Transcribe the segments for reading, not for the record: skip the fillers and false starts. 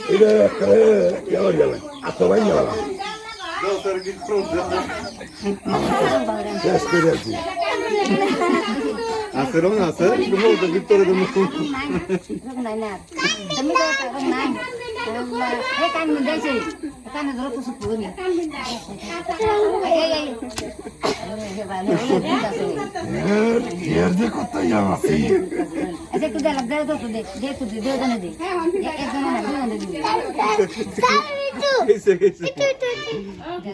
এটা কেমন গেলেন এত ভাই গেলাম শেষ করে আছি আছে রং আছে ভিতরে একটু দেখ দুজনে দে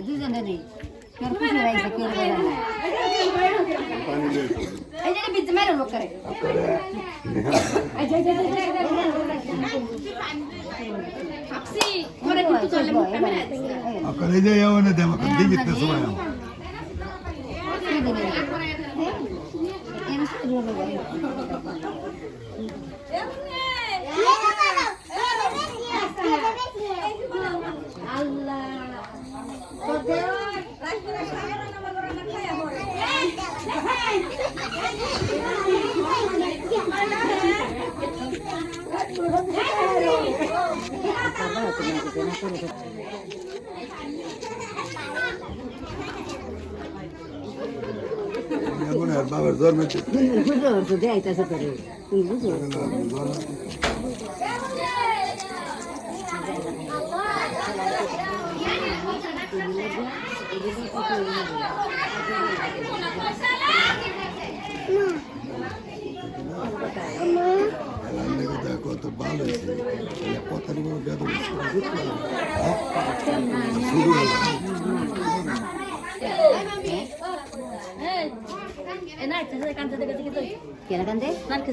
দুজনে দে বাবার জন্মে দেয়াইতেছে করে কত ভালো কথা কেনা কান্দে